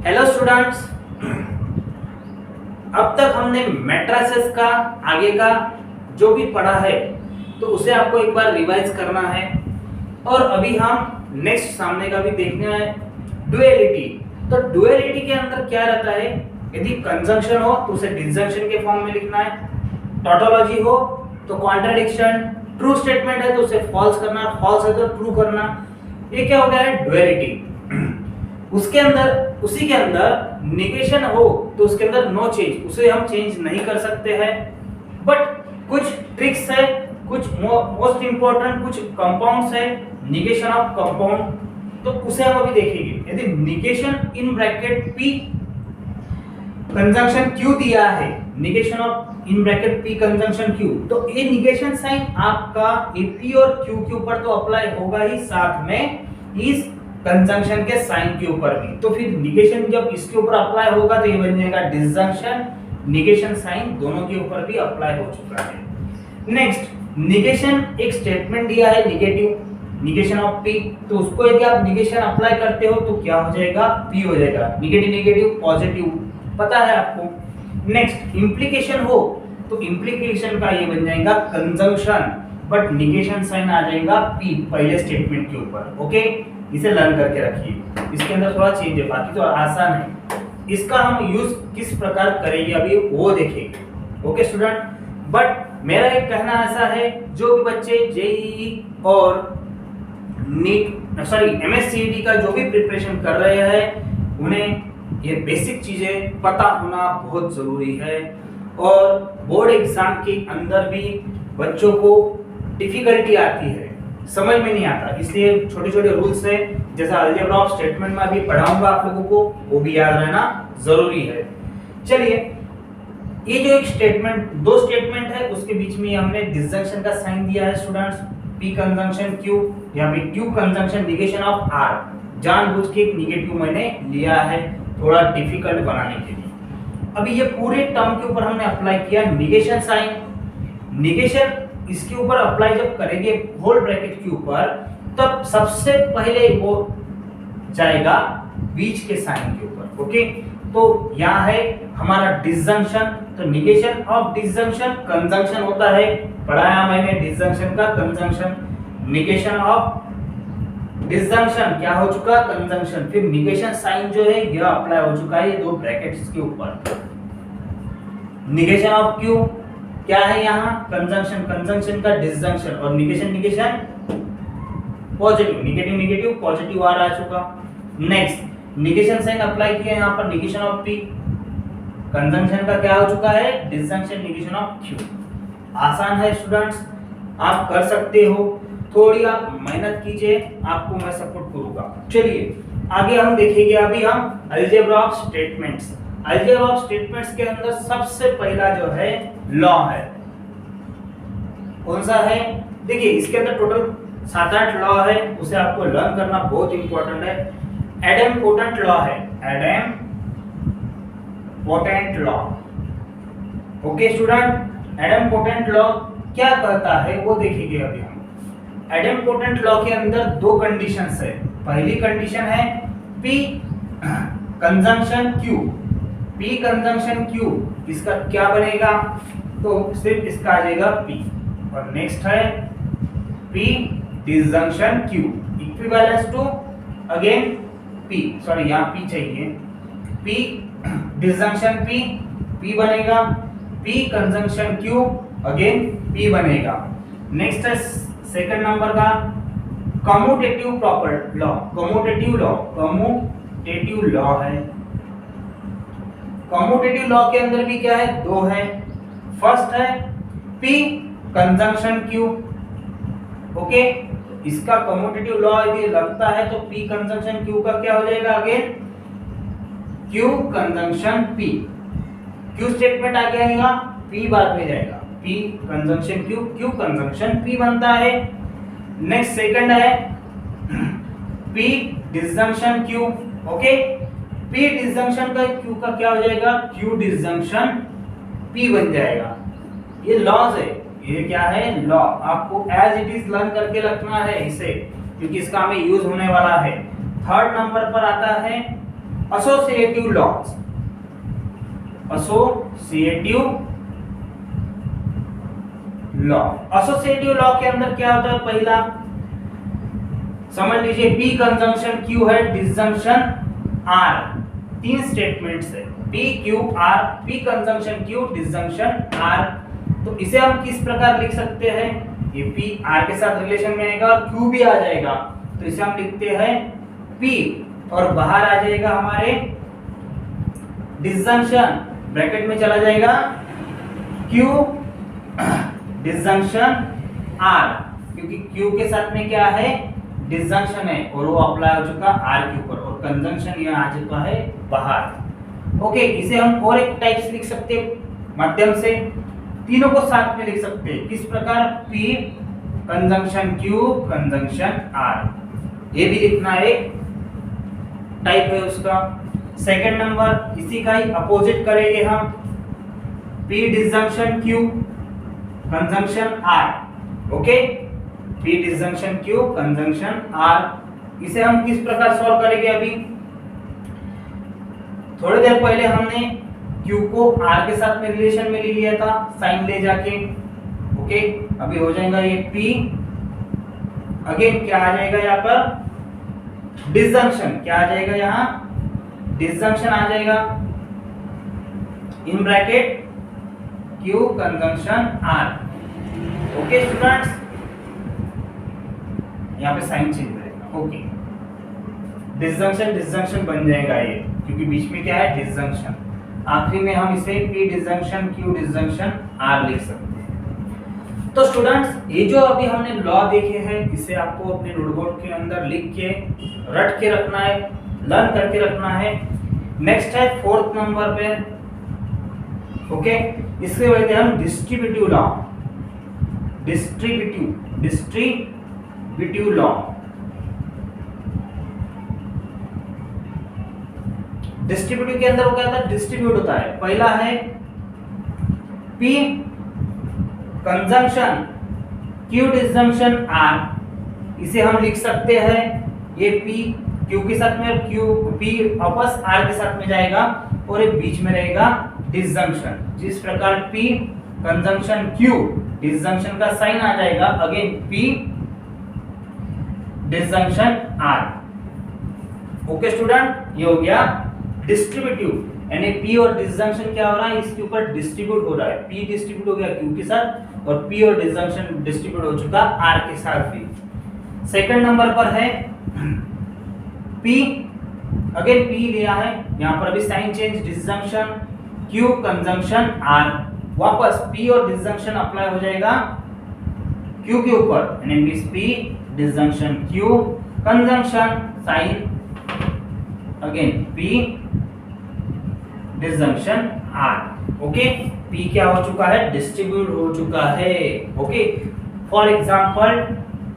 Hello students, अब तक हमने मैट्रिसेस का आगे का जो भी पढ़ा है तो उसे आपको एक बार रिवाइज करना है। और अभी हम नेक्स्ट सामने का भी देखना है, डुअलिटी। तो डुअलिटी के अंदर क्या रहता है, यदि कंजंक्शन हो तो उसे डिसजंक्शन के फॉर्म में लिखना है, टॉटोलॉजी हो तो कॉन्ट्राडिक्शन, ट्रू स्टेटमेंट है तो उसे फॉल्स करना, फॉल्स है तो ट्रू करना। ये क्या हो गया है, डुअलिटी। उसके अंदर उसी के अंदर निगेशन हो तो उसके अंदर नो चेंज, उसे हम चेंज नहीं कर सकते हैं। बट कुछ ट्रिक्स है, कुछ मोस्ट इंपॉर्टेंट कुछ कंपाउंड्स है, निगेशन ऑफ कंपाउंड, तो उसे हम अभी देखेंगे। यदि negation in bracket P conjunction Q दिया है, negation of in bracket P conjunction Q, तो ये निगेशन साइन आपका ए पी और क्यू के ऊपर तो अप्लाई होगा ही, साथ में इस कंजंक्शन के साइन के ऊपर भी। तो फिर निगेशन जब इसके ऊपर अप्लाई होगा तो ये बन जाएगा डिसजंक्शन, निगेशन साइन दोनों के ऊपर भी अप्लाई हो चुका है। नेक्स्ट, निगेशन एक स्टेटमेंट दिया है निगेटिव, निगेशन ऑफ पी, तो उसको यदि आप निगेशन अप्लाई करते हो तो क्या हो जाएगा, पी हो जाएगा। निगेटिव निगेटिव पॉजिटिव पता है आपको। नेक्स्ट, इंप्लीकेशन हो तो इंप्लीकेशन का ये बन जाएगा कंजंक्शन, बट निगेशन साइन आ जाएगा पी पहले स्टेटमेंट के ऊपर। ओके, इसे लर्न करके रखिए, इसके अंदर थोड़ा चेंज है, बाकी तो आसान है। इसका हम यूज किस प्रकार करेंगे अभी वो देखेंगे। ओके स्टूडेंट, बट मेरा एक कहना ऐसा है, जो भी बच्चे जेईई और नीट एमएससीईटी का जो भी प्रिपरेशन कर रहे हैं, उन्हें ये बेसिक चीजें पता होना बहुत जरूरी है। और बोर्ड एग्जाम के अंदर भी बच्चों को डिफिकल्टी आती है, समझ में नहीं आता, इसलिए छोटे छोटे रूल्स है, जैसा अलजेब्रा ऑफ स्टेटमेंट में अभी पढ़ाऊंगा आप लोगों को, वो भी याद रहना जरूरी है। चलिए, ये जो एक स्टेटमेंट, दो स्टेटमेंट है, उसके बीच में हमने डिसजंक्शन का साइन दिया है स्टूडेंट्स, पी कंजंक्शन क्यू, यहाँ पे Q conjunction negation of R, जानबूझ के एक निगेटिव मैंने लिया है थोड़ा डिफिकल्ट बनाने के लिए। अभी ये पूरे टर्म के ऊपर हमने अप्लाई किया निगेशन साइन। निगेशन इसके ऊपर अप्लाई जब करेंगे होल ब्रैकेट के ऊपर, तब सबसे पहले वो जाएगा बीच के साइन के ऊपर। ओके, तो यहाँ है हमारा डिसजंक्शन, तो निगेशन ऑफ डिसजंक्शन कंजंक्शन होता है, पढ़ाया मैंने डिसजंक्शन का कंजंक्शन, निगेशन ऑफ डिसजंक्शन क्या हो चुका, कंजंक्शन, फिर निगेशन साइन जो है यह अप्लाई हो चुका है दो ब्रैकेट्स के ऊपर। निगेशन ऑफ क्यू क्या है, यहाँ कंजंक्शन, कंजंक्शन का डिसजंक्शन, और negation negation positive, negative negative positive आ चुका। नेक्स्ट, निगेशन साइन अप्लाई किया यहाँ पर, निगेशन ऑफ पी, कंजंक्शन का क्या हो चुका है, डिसजंक्शन, निगेशन ऑफ क्यू। आसान है स्टूडेंट्स, आप कर सकते हो, थोड़ी आप मेहनत कीजिए, आपको मैं सपोर्ट करूंगा। चलिए आगे हम देखेंगे, अभी हम algebra of statements. Algebra of statements के अंदर सबसे पहला जो है लॉ है, कौन सा है, देखिए इसके अंदर टोटल 7-8 लॉ है, उसे आपको लर्न करना बहुत इंपॉर्टेंट है। एडेम्पोटेंट लॉ है, एडेम्पोटेंट लॉ। ओके स्टूडेंट, एडेम्पोटेंट लॉ क्या कहता है वो देखेंगे अभी हम। एडेम्पोटेंट लॉ के अंदर दो कंडीशंस है। पहली कंडीशन है P conjunction Q, P conjunction Q, इसका क्या बनेगा, तो सिर्फ इसका आ जाएगा पी। और नेक्स्ट है P disjunction Q equivalence to again P, sorry यहाँ पी चाहिए, पी डिसजंक्शन पी, पी बनेगा, P conjunction Q again P बनेगा। नेक्स्ट है सेकंड नंबर का commutative proper law, commutative law, commutative law है। कम्यूटेटिव लॉ के अंदर भी क्या है, दो है। फर्स्ट है P कंजंक्शन Q। ओके, इसका कम्यूटेटिव लॉ यदि लगता है तो P कंजंक्शन Q का क्या हो जाएगा, again Q conjunction P। Q statement आ गया यहाँ, P बाद में जाएगा, P conjunction Q, Q conjunction P बनता है। नेक्स्ट सेकंड है P disjunction Q। Okay, P disjunction का Q का क्या हो जाएगा, Q डिसजंक्शन P बन जाएगा। ये लॉज है, ये क्या है, लॉ। आपको एज इट इज लर्न करके रखना है इसे, क्योंकि इसका हमें यूज होने वाला है। थर्ड नंबर पर आता है associative laws, associative law. Associative law के अंदर क्या होता है, पहला समझ लीजिए P कंजंक्शन Q है, डिसजंक्शन R, तीन स्टेटमेंट्स है P Q R, P conjunction Q, disjunction R। तो इसे हम किस प्रकार लिख सकते हैं, ये P R के साथ रिलेशन में आएगा और Q भी आ जाएगा, तो इसे हम लिखते हैं P और बाहर आ जाएगा हमारे डिसजंक्शन, ब्रैकेट में चला जाएगा Q डिसजंक्शन R, क्योंकि Q के साथ में क्या है, डिसजंक्शन है और वो अप्लाई हो चुका R के ऊपर और कंजंक्शन यहाँ आ चुका है बाहर। ओके, इसे हम और एक टाइप से लिख सकते हैं माध्यम से, तीनों को साथ में लिख सकते हैं किस प्रकार, P conjunction Q conjunction R, ये भी लिखना एक टाइप है उसका। सेकंड नंबर इसी का ही अपोजिट करेंगे हम, P disjunction Q conjunction R, okay, P disjunction Q conjunction R। इसे हम किस प्रकार सॉल्व करेंगे, अभी थोड़ी देर पहले हमने Q को R के साथ में रिलेशन में ले लिया था साइन ले जाके, ओके, अभी हो जाएगा ये P, अगेन क्या आ जाएगा यहाँ पर, डिसजंक्शन, क्या आ जाएगा यहाँ, डिसजंक्शन आ जाएगा in bracket Q conjunction R। Okay students, यहाँ पे साइन चेंज करेगा, ओके, डिसजंक्शन डिसजंक्शन बन जाएगा ये, क्योंकि बीच में क्या है, डिसजंक्शन। आखिरी में हम इसे P disjunction Q disjunction R लिख सकते हैं। तो स्टूडेंट्स, ये जो अभी हमने लॉ देखे हैं, इसे आपको अपने नोटबुक के अंदर लिख के रट के रखना है, लर्न करके रखना है। नेक्स्ट है फोर्थ नंबर पे, ओके, इसके बाद हम distributive law, distributive law. Distributive के अंदर वो क्या होता है, डिस्ट्रीब्यूट होता है। पहला है P conjunction Q disjunction R, इसे हम लिख सकते हैं, ये P Q के साथ में, P वापस R के साथ में जाएगा और ये बीच में रहेगा डिसजंक्शन। जिस प्रकार P कंजंक्शन Q डिसजंक्शन का साइन आ जाएगा, again P disjunction R। Okay student, ये हो गया डिस्ट्रीब्यूटिव, यानी P और डिसजंक्शन क्या हो रहा है, इसके ऊपर डिस्ट्रीब्यूट हो रहा है। P डिस्ट्रीब्यूट हो गया Q के साथ और P और डिसजंक्शन डिस्ट्रीब्यूट हो चुका R के साथ भी। सेकंड नंबर पर है P, अगेन P लिया है, यहाँ पर अभी sign change, disjunction Q conjunction R, वापस P और डिसजंक्शन अप्लाई हो जाएगा Q के ऊपर, यानी means P disjunction Q conjunction sign again P disjunction R। Okay, P क्या हो चुका है, डिस्ट्रीब्यूट हो चुका है। Okay, for example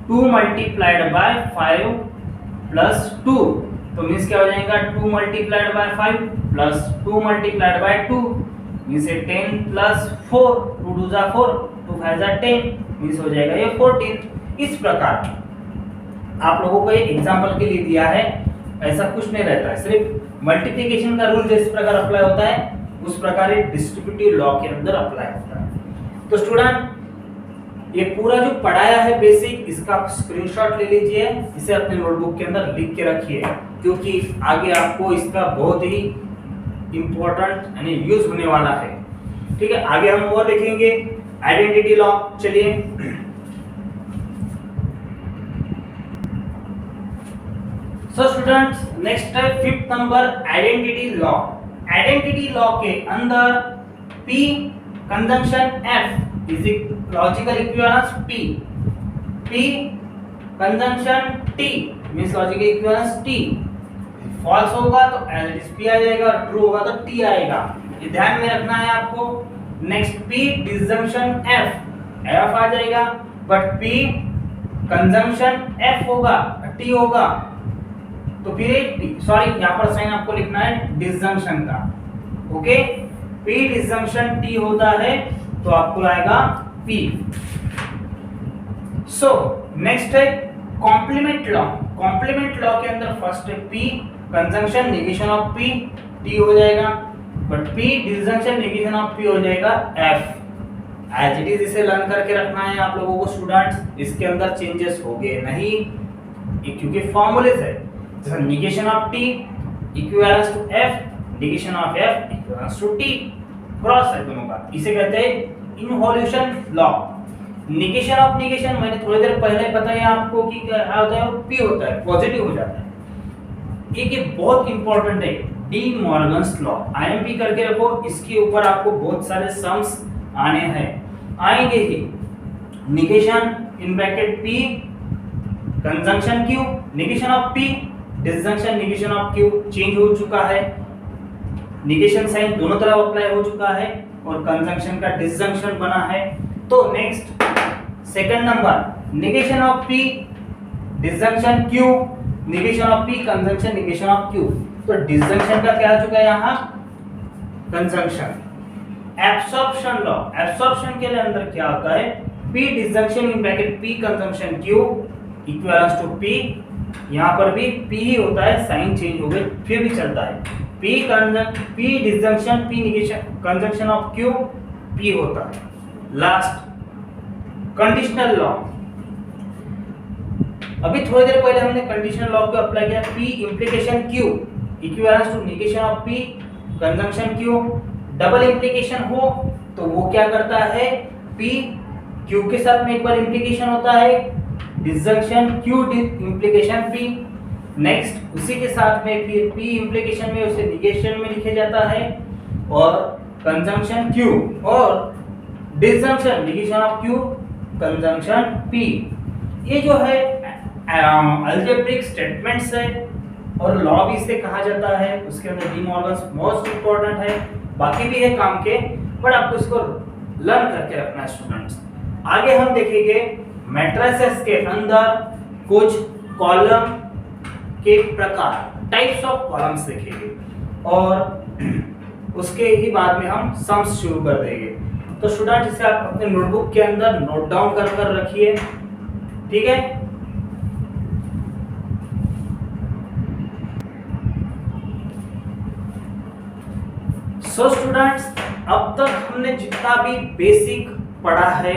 2 multiplied by 5 plus 2, तो मींस क्या हो जाएगा, 2 multiplied by 5 plus 2 multiplied by 2 means 10 plus 4, 2 2 जा 4, 2 5 जा 10 मींस हो जाएगा ये 14। इस प्रकार आप लोगों को एक एग्जांपल के लिए दिया है, ऐसा कुछ नहीं रहता है, सिर्फ मल्टीप्लिकेशन का रूल जिस प्रकार अप्लाई होता है उस प्रकार ये डिस्ट्रीब्यूटिव लॉ के अंदर अप्लाई होता है। तो स्टूडेंट, ये पूरा जो पढ़ाया है बेसिक, इसका स्क्रीनशॉट ले लीजिए, इसे अपने नोटबुक के अंदर लिख के रखिए, क्योंकि आगे आपको इसका बहुत ही इंपॉर्टेंट यानी यूज होने वाला है। ठीक है, आगे हम और देखेंगे आइडेंटिटी लॉ। चलिए सो स्टूडेंट्स, नेक्स्ट है fifth number identity law. Identity law के अंदर P conjunction F is logical equivalence P conjunction T means logical equivalence T। False होगा तो एज इट इज P आ जाएगा, ट्रू होगा तो T आएगा, ये ध्यान में रखना है आपको। नेक्स्ट P डिसजंक्शन F आ जाएगा, बट P कंजंक्शन F होगा, T होगा, तो फिर सॉरी यहाँ पर साइन आपको लिखना है डिसजंक्शन का। ओके, P डिसजंक्शन T होता है तो आपको आएगा P। सो नेक्स्ट है कॉम्प्लीमेंट लॉ। कॉम्प्लीमेंट लॉ के अंदर फर्स्ट है P conjunction negation of P T हो जाएगा, but P disjunction negation of P हो जाएगा F। एज इट इज इसे लर्न करके रखना है आप लोगों को स्टूडेंट्स, इसके अंदर चेंजेस होंगे नहीं, ये क्योंकि फॉर्मूलेस है। जैसे negation of T equivalence to F, negation of F equivalence to T, cross है दोनों का, इसे कहते हैं involution law. Negation of negation मैंने थोड़ी देर पहले बताया आपको कि क्या होता है, P होता है, पॉजिटिव हो जाता है। एक ये बहुत इंपॉर्टेंट है, डी मॉर्गन्स लॉ, आईएमपी करके रखो, इसके ऊपर आपको बहुत सारे सम्स आने हैं, आएंगे ही। Negation in bracket P conjunction Q, negation of P disjunction negation of Q change हो चुका है, नेगेशन साइन दोनों तरफ अप्लाई हो चुका है और कंजंक्शन का डिसजंक्शन बना है। तो next second number negation of P disjunction Q, negation of P conjunction negation of Q। तो डिसजंक्शन का क्या आ चुका है यहाँ, कंजंक्शन। एब्सॉर्प्शन लॉ, एब्सॉर्प्शन के अंदर क्या होता है, P disjunction in bracket P conjunction Q equivalence to P, यहाँ पर भी P ही होता है, साइन चेंज हो गए फिर भी चलता है। P disjunction P negation conjunction of Q P होता है। लास्ट कंडीशनल लॉ, अभी थोड़ी देर पहले हमने कंडीशनल लॉ को अप्लाई किया, P implication Q equivalence to negation of P conjunction Q। Double implication हो तो वो क्या करता है, P Q के साथ में एक बार इंप्लीकेशन होता है, disjunction Q implication P। Next उसी के साथ में फिर P इंप्लीकेशन में उसे नेगेशन में लिखे जाता है, और कंजंक्शन Q और disjunction negation of Q conjunction P। ये जो है अलजेब्रिक स्टेटमेंट्स है और लॉ भी इसे कहा जाता है, उसके अंदर डी मॉर्गन्स मोस्ट इंपॉर्टेंट है, बाकी भी है काम के, बट आपको इसको लर्न करके रखना है स्टूडेंट्स। आगे हम देखेंगे मैट्रिसेस के अंदर कुछ कॉलम के प्रकार, टाइप्स ऑफ कॉलम्स देखेंगे, और उसके ही बाद में हम सम्स शुरू कर देंगे। तो स्टूडेंट इसे आप अपने नोटबुक के अंदर नोट डाउन कर रखिए, ठीक है। सो स्टूडेंट्स, अब तक हमने जितना भी बेसिक पढ़ा है,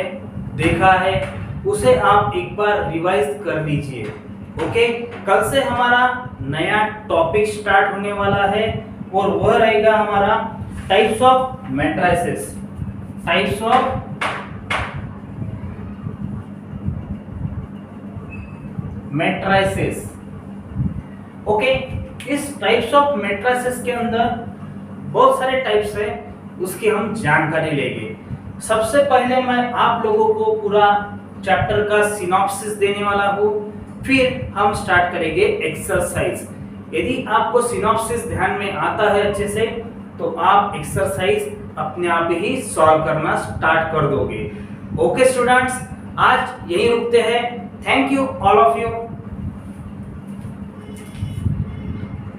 देखा है, उसे आप एक बार रिवाइज कर लीजिए। ओके, कल से हमारा नया टॉपिक स्टार्ट होने वाला है और वह रहेगा हमारा types of matrices. Types of matrices. Okay, इस टाइप्स ऑफ मैट्रिसेस के अंदर बहुत सारे टाइप्स है, उसकी हम जानकारी लेंगे। सबसे पहले मैं आप लोगों को पूरा चैप्टर का सिनॉप्सिस देने वाला हूँ, फिर हम स्टार्ट करेंगे एक्सरसाइज। यदि आपको सिनॉप्सिस ध्यान में आता है अच्छे से, तो आप एक्सरसाइज अपने आप ही सॉल्व करना स्टार्ट कर दोगे। ओके स्टूडेंट्स, आज यही रुकते हैं। Thank you all of you.